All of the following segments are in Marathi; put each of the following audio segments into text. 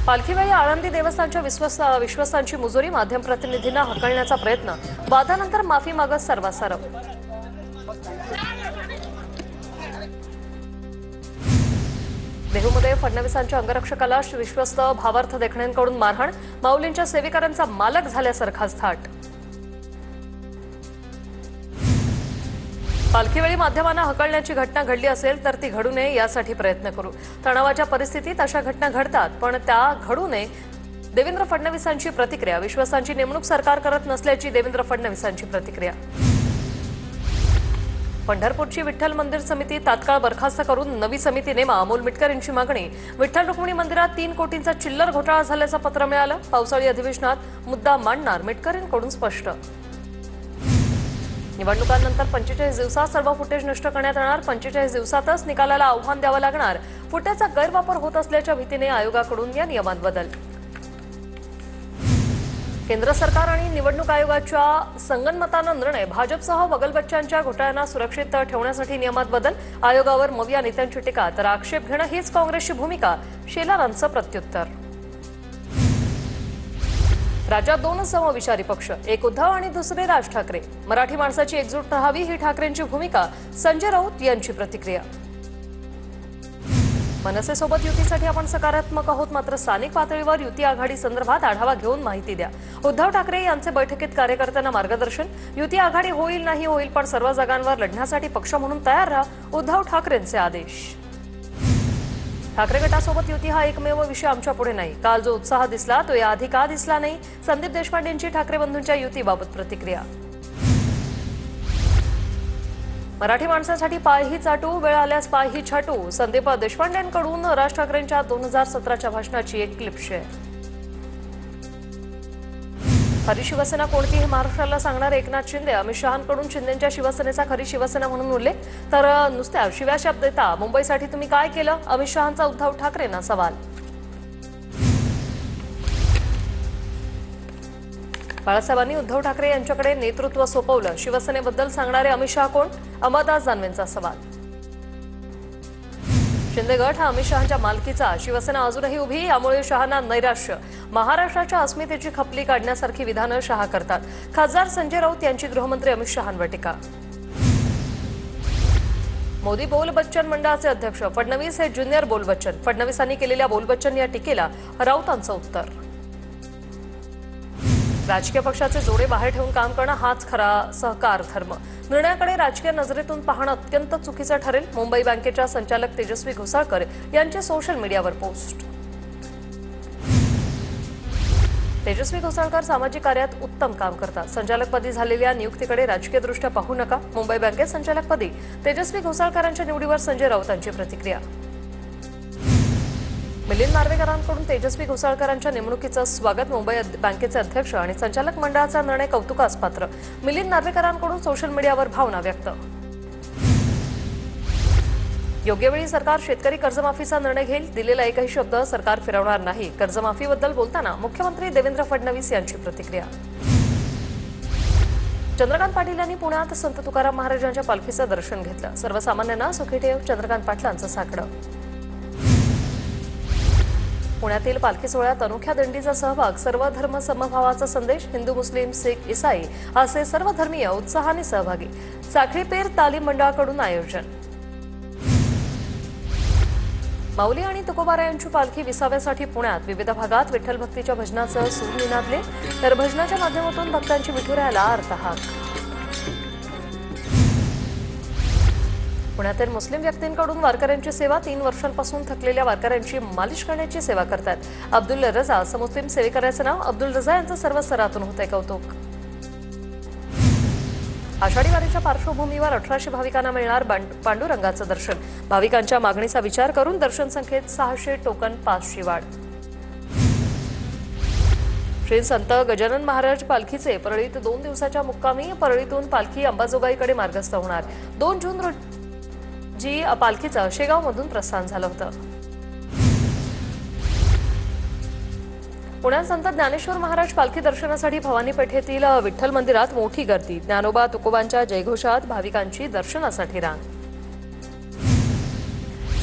पालखीवेळी आळंदी देवस्थानच्या विश्वासांची मुजोरी माध्यम प्रतिनिधींना हकलण्याचा प्रयत्न, वादानंतर माफी मागत सर्वांसरव. देहूमध्ये फडणवीसांच्या अंगरक्षकाला विश्वस्त भावार्थ देखण्यांकडून मारहाण, माऊलींच्या सेवेकरांचा मालक झाल्यासारखाच थाट. पालखीवेळी माध्यमांना हकलण्याची घटना घडली असेल तर ती घडू नये यासाठी प्रयत्न करू. तणावाच्या परिस्थितीत अशा घटना घडतात, पण त्या घडू नये. देवेंद्र फडणवीसांची प्रतिक्रिया. विश्वासांची नेमणूक सरकार करत नसल्याची देवेंद्र फडणवीसांची प्रतिक्रिया. पंढरपूरची विठ्ठल मंदिर समिती तात्काळ बरखास्त करून नवी समिती नेमा, अमोल मिटकर यांची मागणी. विठ्ठल रुक्मिणी मंदिरात 3 कोटींचा चिल्लर घोटाळा झाल्याचं पत्र मिळालं. पावसाळी अधिवेशनात मुद्दा मांडणार, मिटकर यांकडून स्पष्ट. निवडणुकांनंतर 45 दिवसात सर्व फुटेज नष्ट करण्यात येणार. 45 दिवसातच निकालाला आव्हान द्यावं लागणार. फुटेजचा गैरवापर होत असल्याच्या भीतीने आयोगाकडून या नियमात बदल. केंद्र सरकार आणि निवडणूक आयोगाच्या संगनमतानं निर्णय. भाजपसह वगलबच्च्यांच्या घोटाळ्यांना सुरक्षित ठेवण्यासाठी नियमात बदल. आयोगावर मविया नेत्यांची टीका, तर आक्षेप घेणं हीच काँग्रेसची भूमिका. शेलारांचं प्रत्युत्तर. राज्यात 2 समविचारी पक्ष, एक उद्धव आणि दुसरे राज ठाकरे. मराठी माणसाची एकजूट राहावी ही ठाकरेंची भूमिका. संजय राऊत यांची प्रतिक्रिया. मनसेसोबत युतीसाठी आपण सकारात्मक आहोत, मात्र स्थानिक पातळीवर युती आघाडी संदर्भात आढावा घेऊन माहिती द्या. उद्धव ठाकरे यांचे बैठकीत कार्यकर्त्यांना मार्गदर्शन. युती आघाडी होईल नाही होईल, पण सर्व जागांवर लढण्यासाठी पक्ष म्हणून तयार राहा, उद्धव ठाकरेंचे आदेश. ठाकरे गटासोबत युती हा एकमेव विषय आमच्या पुढे नाही. काल जो उत्साह दिसला तो याआधी का दिसला नाही? संदीप देशपांडेंची ठाकरे बंधूंच्या युतीबाबत प्रतिक्रिया. मराठी माणसासाठी पायही चाटू, वेळ आल्यास पायही छाटू. संदीप देशपांडेंकडून राज ठाकरेंच्या 2017च्या भाषणाची एक क्लिप शेअर. खरी शिवसेना कोणती हे महाराष्ट्राला सांगणारे एकनाथ शिंदे. अमित शहांकडून शिंदेंच्या शिवसेनेचा खरी शिवसेना म्हणून उल्लेख, तर नुसत्या शिव्या शब्द देता मुंबईसाठी तुम्ही काय केलं? अमित शहांचा उद्धव ठाकरेंना सवाल. बाळासाहेबांनी उद्धव ठाकरे यांच्याकडे नेतृत्व सोपवलं. शिवसेनेबद्दल सांगणारे अमित शहा कोण? अंबादास दानवेंचा सवाल. शिंदे गट हा अमित शहांच्या मालकीचा. शिवसेना अजूनही उभी, यामुळे शहांना नैराश्य. महाराष्ट्राच्या अस्मितेची खपली काढण्यासारखी विधानं शहा करतात. खासदार संजय राऊत यांची गृहमंत्री अमित शहांवर टीका. मोदी बोल बच्चन मंडळाचे अध्यक्ष. फडणवीस हे ज्युनियर बोल बच्चन. फडणवीसांनी केलेल्या बोल बच्चन या टीकेला राऊतांचं उत्तर. राजकीय पक्षाचे जोडे बाहेर ठेवून काम करणं हाच खरा सहकार धर्म. निर्णयाकडे राजकीय नजरेतून पाहणं अत्यंत चुकीचं ठरेल. मुंबई बँकेच्या संचालक तेजस्वी घोसाळकर यांचे सोशल मीडियावर पोस्ट. तेजस्वी घोसाळकर सामाजिक कार्यात उत्तम काम करतात. संचालकपदी झालेल्या नियुक्तीकडे राजकीयदृष्ट्या पाहू नका. मुंबई बँकेत संचालकपदी तेजस्वी घोसाळकरांच्या निवडीवर संजय राऊतांची प्रतिक्रिया. मिलिंद नार्वेकरांकडून तेजस्वी घोसाळकरांच्या नेमणुकीचं स्वागत. मुंबई बँकेचे अध्यक्ष आणि संचालक मंडळाचा निर्णय कौतुकास पात्र. मिलिंद नार्वेकरांकडून सोशल मीडियावर भावना व्यक्त. योग्य वेळी सरकार शेतकरी कर्जमाफीचा निर्णय घेईल. दिलेला एकही शब्द सरकार फिरवणार नाही. कर्जमाफीबद्दल बोलताना मुख्यमंत्री देवेंद्र फडणवीस यांची प्रतिक्रिया. चंद्रकांत पाटील यांनी पुण्यात संत तुकाराम महाराजांच्या पालखीचं दर्शन घेतलं. सर्वसामान्यांना सुखी ठेव, चंद्रकांत पाटलांचं साकडं. पुण्यातील पालखी सोहळ्यात अनोख्या दिंडीचा सहभाग. सर्व धर्म समभावाचा संदेश. हिंदू, मुस्लिम, शीख, ईसाई असे सर्व धर्मीय उत्साहाने सहभागी. साखळी पेर तालीम मंडळाकडून आयोजन. माऊली आणि तुकोबारायांची पालखी विसाव्यासाठी पुण्यात. विविध भागात विठ्ठल भक्तीच्या भजनाचं सूर निनादले, तर भजनाच्या माध्यमातून भक्तांची विठुरायाला अर्थहाक. पुण्यातील मुस्लिम व्यक्तींकडून वारकऱ्यांची सेवा. 3 वर्षांपासून थकलेल्या वारकऱ्यांची मालिश करण्याची सेवा करतात. अब्दुल रजा असं मुस्लिम सेवेकऱ्याचं नाव. अब्दुल रजा यांचं सर्व स्तरातून होतंय कौतुक. आषाढी वारीच्या पार्श्वभूमीवर 1800 भाविकांना मिळणार पांडुरंगाचं दर्शन. भाविकांच्या मागणीचा विचार करून दर्शन संख्येत 600 टोकन पासची वाढ. श्री संत गजानन महाराज पालखीचे परळीत 2 दिवसाच्या मुक्कामी. परळीतून पालखी अंबाजोगाईकडे मार्गस्थ होणार. 2 जून रोजी पालखीचं शेगावमधून प्रस्थान झालं होतं. पुण्यात संत ज्ञानेश्वर महाराज पालखी दर्शनासाठी भवानी पेठेतील विठ्ठल मंदिरात मोठी गर्दी. ज्ञानोबा तुकोबांच्या जयघोषात भाविकांची दर्शनासाठी रांग.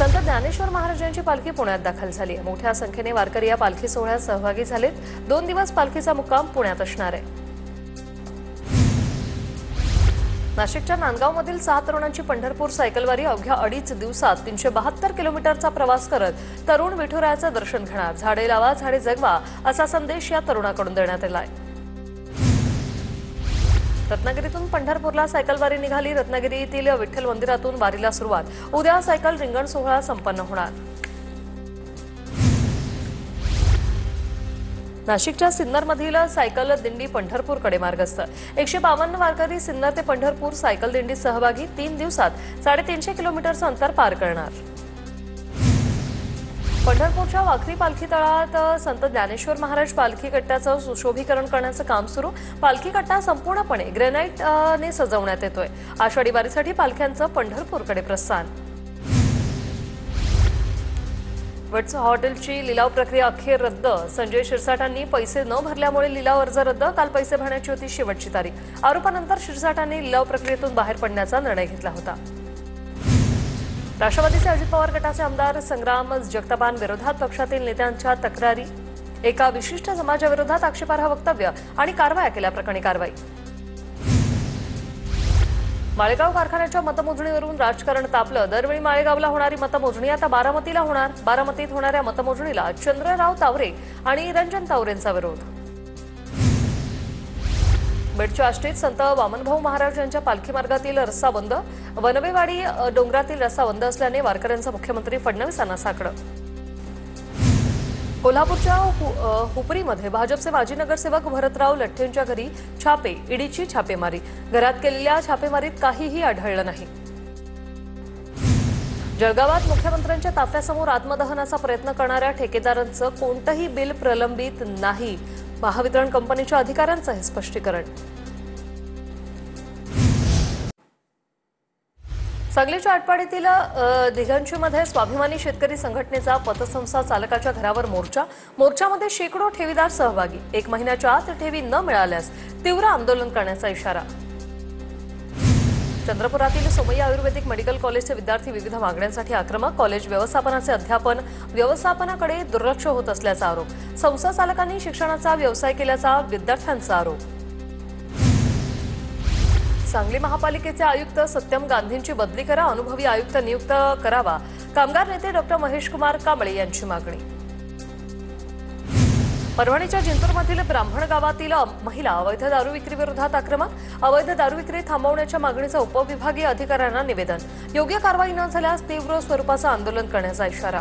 संत ज्ञानेश्वर महाराजांची पालखी पुण्यात दाखल झाली आहे। मोठ्या संख्येने वारकरी या पालखी सोहळ्यात सहभागी झालेत। 2 दिवस पालखीचा मुक्काम पुण्यात असणार आहे। नाशिकच्या नांदगावमधील 6 तरुणांची पंढरपूर सायकलवारी अवघ्या 2.5 दिवसात 372 किलोमीटरचा प्रवास करत तरुण विठुरायाचं दर्शन घेणार। झाडे लावा झाडे जगवा असा संदेश या तरुणाकडून देण्यात आलाय। रत्नागिरीतून पंढरपूरला सायकलवारी निघाली। रत्नागिरीतील विठ्ठल मंदिरातून वारीला सुरुवात। उद्या सायकल रिंगण सोहळा संपन्न होणार। नाशिकच्या सिन्नरमधील सायकल दिंडी पंढरपूरकडे मार्गस्थ। 152 वारकरी सिन्नर ते पंढरपूर सायकल दिंडीत सहभागी। 3 दिवसात 350 किलोमीटरचं अंतर पार करणार। पंढरपूरच्या वाखरी पालखी तळात संत ज्ञानेश्वर महाराज पालखी कट्ट्याचं सुशोभीकरण करण्याचं काम सुरू। पालखी कट्टा संपूर्णपणे ग्रेनाइटने सजवण्यात येतोय। आषाढी वारीसाठी पालख्यांचं पंढरपूरकडे प्रस्थान। वट्स हॉटेलची लिलाव प्रक्रिया अखेर रद्द। संजय शिरसाटांनी पैसे न भरल्यामुळे लिलाव अर्ज रद्द। काल पैसे भरण्याची होती शेवटची तारीख। आरोपानंतर शिरसाटांनी लिलाव प्रक्रियेतून बाहेर पडण्याचा निर्णय घेतला होता। राष्ट्रवादीचे अजित पवार गटाचे आमदार संग्राम जगतापांविरोधात पक्षातील नेत्यांच्या तक्रारी। एका विशिष्ट समाजाविरोधात आक्षेपार्ह वक्तव्य आणि कारवाया केल्याप्रकरणी कारवाई। माळेगाव कारखान्याच्या मतमोजणीवरून राजकारण तापलं। दरवेळी माळेगावला होणारी मतमोजणी आता बारामतीला होणार। बारामतीत होणाऱ्या मतमोजणीला चंद्रराव तावरे आणि रंजन तावरेंचा विरोध। बेडच्या आष्टीत संत वामनभाऊ महाराज यांच्या पालखी मार्गातील रस्ता बंद। वनवेवाडी डोंगरातील रस्ता बंद असल्याने वारकऱ्यांचा मुख्यमंत्री फडणवीसांना साकडं। कोल्हापूरच्या हुपरीमध्ये भाजपचे माजी नगरसेवक भरतराव लठ्ठेंच्या घरी छापे। ईडीची छापेमारी। घरात केलेल्या छापेमारीत काहीही आढळलं नाही। जळगावात मुख्यमंत्र्यांच्या ताफ्यासमोर आत्मदहनाचा प्रयत्न करणाऱ्या ठेकेदारांचं कोणतंही बिल प्रलंबित नाही। महावितरण कंपनीच्या अधिकाऱ्यांचं हे स्पष्टीकरण। सांगलीच्या आटपाडीतील दिघंचीमध्ये स्वाभिमानी शेतकरी संघटनेचा पतसंस्था चालकाच्या घरावर मोर्चा। मोर्चामध्ये शेकडो ठेवीदार सहभागी। 1 महिन्याच्या आत ठेवी न मिळाल्यास तीव्र आंदोलन करण्याचा इशारा। चंद्रपुरातील सोमय्या आयुर्वेदिक मेडिकल कॉलेजचे विद्यार्थी विविध मागण्यांसाठी आक्रमक। कॉलेज व्यवस्थापनाचे अध्यापन व्यवस्थापनाकडे दुर्लक्ष होत असल्याचा आरोप। संस्था चालकांनी शिक्षणाचा व्यवसाय केल्याचा विद्यार्थ्यांचा आरोप। सांगली महापालिकेचे आयुक्त सत्यम गांधींची बदली करा। अनुभवी आयुक्त नियुक्त करावा। कामगार नेते डॉ महेश कुमार कांबळे यांची मागणी। परभणीच्या जिंतूरमधील ब्राह्मण गावातील महिला अवैध दारू विक्री विरोधात आक्रमक। अवैध दारू विक्री थांबवण्याच्या मागणीचं उपविभागीय अधिकाऱ्यांना निवेदन। योग्य कारवाई न झाल्यास तीव्र स्वरूपाचं आंदोलन करण्याचा इशारा।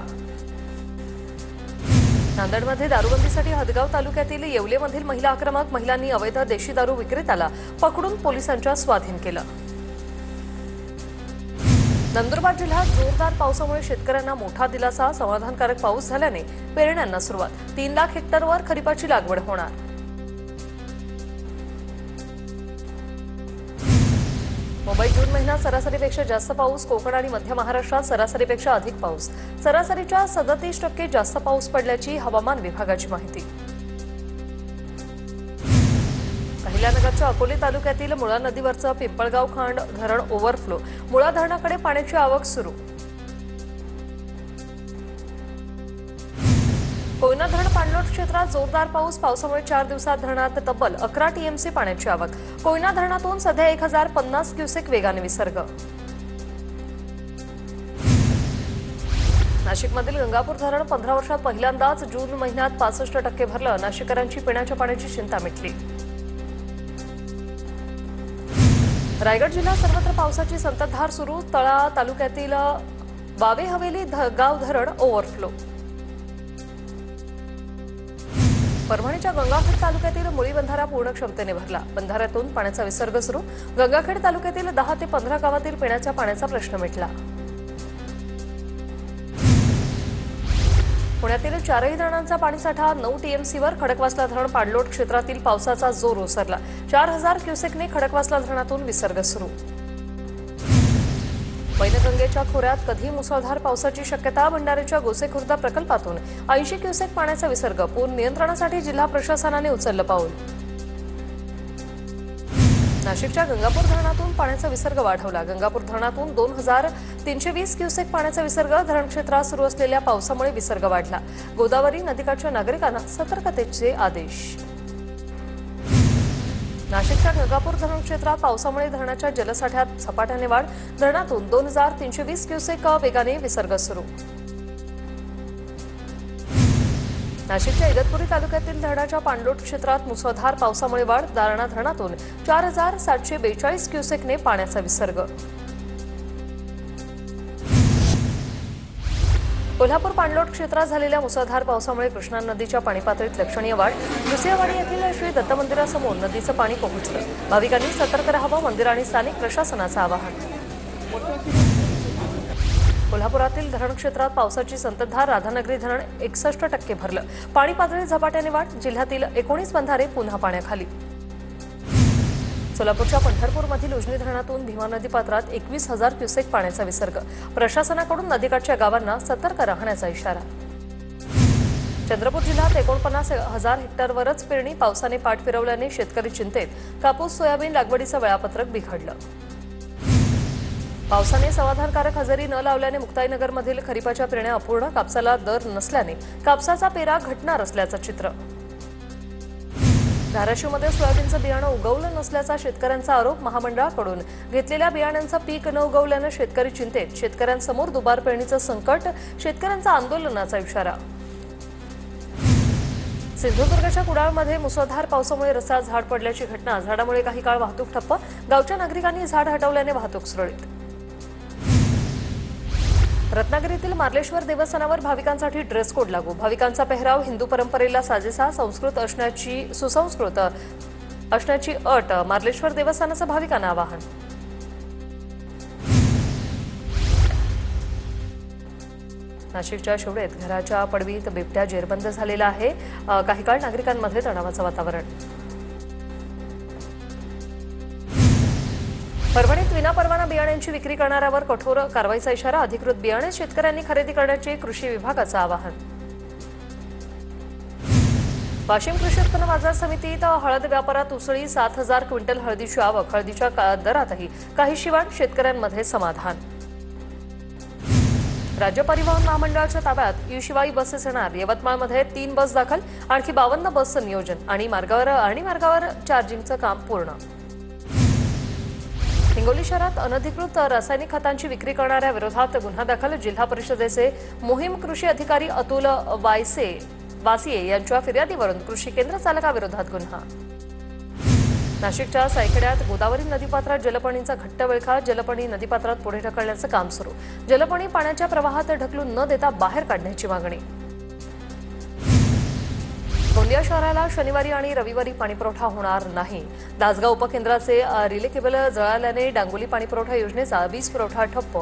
नांदेडमध्ये दारूबंदीसाठी हदगाव तालुक्यातील येवलेमधील महिला आक्रमक। महिलांनी अवैध देशी दारू विक्रेत्याला पकडून पोलिसांच्या स्वाधीन केलं। नंदुरबार जिल्ह्यात जोरदार पावसामुळे शेतकऱ्यांना मोठा दिलासा। समाधानकारक पाऊस झाल्याने पेरण्यांना सुरुवात। 3 लाख हेक्टरवर खरीपाची लागवड होणार। मुंबईत जून महिन्यात सरासरीपेक्षा जास्त पाऊस। कोकण आणि मध्य महाराष्ट्रात सरासरीपेक्षा अधिक पाऊस। सरासरीच्या 37% जास्त पाऊस पडल्याची हवामान विभागाची माहिती। अहिल्यानगरच्या अकोले तालुक्यातील मुळा नदीवरचं पिंपळगाव खांड धरण ओव्हरफ्लो। मुळा धरणाकडे पाण्याची आवक सुरू। कोयना धरण पाणलोट क्षेत्रात जोरदार पाऊस। पावसामुळे 4 दिवसात धरणात तब्बल 11 टीएमसी पाण्याची आवक। कोयना धरणातून सध्या 1050 क्युसेक वेगाने विसर्ग। नाशिकमधील गंगापूर धरण 15 वर्षात पहिल्यांदाच जून महिन्यात 65% भरलं। नाशिककरांची पिण्याच्या पाण्याची चिंता मिटली। रायगड जिल्ह्यात सर्वत्र पावसाची संततधार सुरू। तळा तालुक्यातील बावे हवेली गाव धरण ओव्हरफ्लो। परभणीच्या गंगाखेड तालुक्यातील मुळी बंधारा पूर्ण क्षमतेने भरला। बंधाऱ्यातून पाण्याचा विसर्ग सुरू। गंगाखेड तालुक्यातील 10 ते 15 गावातील पिण्याच्या पाण्याचा प्रश्न मिटला। पुण्यातील 4ही धरणांचा पाणीसाठा 9 टीएमसीवर। खडकवासला धरण पाणलोट क्षेत्रातील पावसाचा जोर ओसरला। 4000 क्युसेकने खडकवासला धरणातून विसर्ग सुरू। वैनगंगेच्या खोऱ्यात कधी मुसळधार पावसाची शक्यता। भंडाऱ्याच्या गोसेखुर्द प्रकल्पातून 80 क्युसेक पाण्याचा विसर्ग। पूर नियंत्रणासाठी जिल्हा प्रशासनाने उचललं पाऊल। नाशिकच्या गंगापूर धरणातून पाण्याचा विसर्ग वाढवला। गंगापूर धरणातून 2320 क्युसेक पाण्याचा विसर्ग। धरण क्षेत्रात सुरू असलेल्या पावसामुळे विसर्ग वाढला। गोदावरी नदीकाठच्या नागरिकांना सतर्कतेचे आदेश। नाशिकच्या गंगापूर धरण क्षेत्रात पावसामुळे धरणाच्या जलसाठ्यात झपाट्याने वाढ। धरणातून 2320 क्युसेक वेगाने विसर्ग सुरू। नाशिकच्या इगतपुरी तालुक्यातील धरणाच्या पाणलोट क्षेत्रात मुसळधार पावसामुळे वाढ। दारणा धरणातून 4742 क्युसेकने पाण्याचा विसर्ग। कोल्हापूर पाणलोट क्षेत्रात झालेल्या मुसळधार पावसामुळे कृष्णा नदीच्या पाणी पातळीत लक्षणीय वाढ। दुसऱ्यावाडी येथील श्री दत्त मंदिरासमोर नदीचं पाणी पोहोचलं। भाविकांनी सतर्क राहावं, मंदिर आणि स्थानिक प्रशासनाचं आवाहन। कोल्हापुरातील धरण क्षेत्रात पावसाची संततधार। राधानगरी धरण 61% भरलं। पाणी पातळीत झपाट्याने वाढ। जिल्ह्यातील 19 बंधारे पुन्हा पाण्याखाली। सोलापूरच्या पंढरपूरमधील उजनी धरणातून भीमा नदी पात्रात 21,000 क्युसेक पाण्याचा विसर्ग। प्रशासनाकडून नदीकाठच्या गावांना सतर्क राहण्याचा इशारा। चंद्रपूर जिल्ह्यात 49,000 हेक्टरवरच पेरणी। पावसाने पाठ फिरवल्याने शेतकरी चिंतेत। कापूस सोयाबीन लागवडीचं वेळापत्रक बिघडलं। पावसाने समाधानकारक हजेरी न लावल्याने मुक्ताईनगरमधील खरीपाच्या पेरण्या अपूर्ण। कापसाला दर नसल्याने कापसाचा पेरा घटणार असल्याचं चित्र। धाराशिवमध्ये सोयाबीनचं बियाणं उगवलं नसल्याचा शेतकऱ्यांचा आरोप। महामंडळाकडून घेतलेल्या बियाण्यांचं पीक न उगवल्यानं शेतकरी चिंतेत। शेतकऱ्यांसमोर दुबार पेरणीचं संकट। शेतकऱ्यांचा आंदोलनाचा इशारा। सिंधुदुर्गच्या कुडाळमध्ये मुसळधार पावसामुळे रस्त्यात झाड पडल्याची घटना। झाडामुळे काही काळ वाहतूक ठप्प। गावच्या नागरिकांनी झाड हटवल्याने वाहतूक सुरळीत। रत्नागिरीतील मार्लेश्वर देवस्थानावर भाविकांसाठी ड्रेस कोड लागू। भाविकांचा पेहराव हिंदू परंपरेला साजेसा, सुसंस्कृत असण्याची अट। मार्लेश्वर देवस्थानाचं भाविकांना आवाहन। नाशिकच्या शिवडेत घराच्या पडवीत बिबट्या जेरबंद झालेला आहे। काही काळ नागरिकांमध्ये तणावाचं वातावरण। परभणीत विनापरवाना बियाण्यांची विक्री करणाऱ्यावर कठोर कारवाईचा इशारा। अधिकृत बियाणे शेतकऱ्यांनी खरेदी करण्याचे कृषी विभागाचं आवाहन। वाशिम कृषी उत्पन्न बाजार समितीत हळद व्यापारात उसळी। 7,000 क्विंटल हळदीची आवक। हळदीच्या दरातही काहीशी वाढ। शेतकऱ्यांमध्ये समाधान। राज्य परिवहन महामंडळाच्या ताब्यात ई-शिवाई बसेस येणार। यवतमाळमध्ये 3 बस दाखल। आणखी 52 बसचं नियोजन। आणि मार्गावर चार्जिंगचं काम पूर्ण। हिंगोली शहरात अनधिकृत रासायनिक खतांची विक्री करणाऱ्या विरोधात गुन्हा दाखल। जिल्हा परिषदेचे मोहीम कृषी अधिकारी अतुल वासिये यांच्या फिर्यादीवरून कृषी केंद्र चालकाविरोधात गुन्हा। नाशिकच्या सायखेड्यात गोदावरी नदीपात्रात जलपर्णीचा घट्ट विळखा। जलपर्णी नदीपात्रात पुढे ढकलण्याचं काम सुरू। जलपर्णी पाण्याच्या प्रवाहात ढकलून न देता बाहेर काढण्याची मागणी। गोंदिया शहराला शनिवारी आणि रविवारी पाणीपुरवठा होणार नाही। दासगाव उपकेंद्राचे रिले केबल जळाल्याने डांगोली पाणीपुरवठा योजनेचा वीज पुरवठा ठप्प।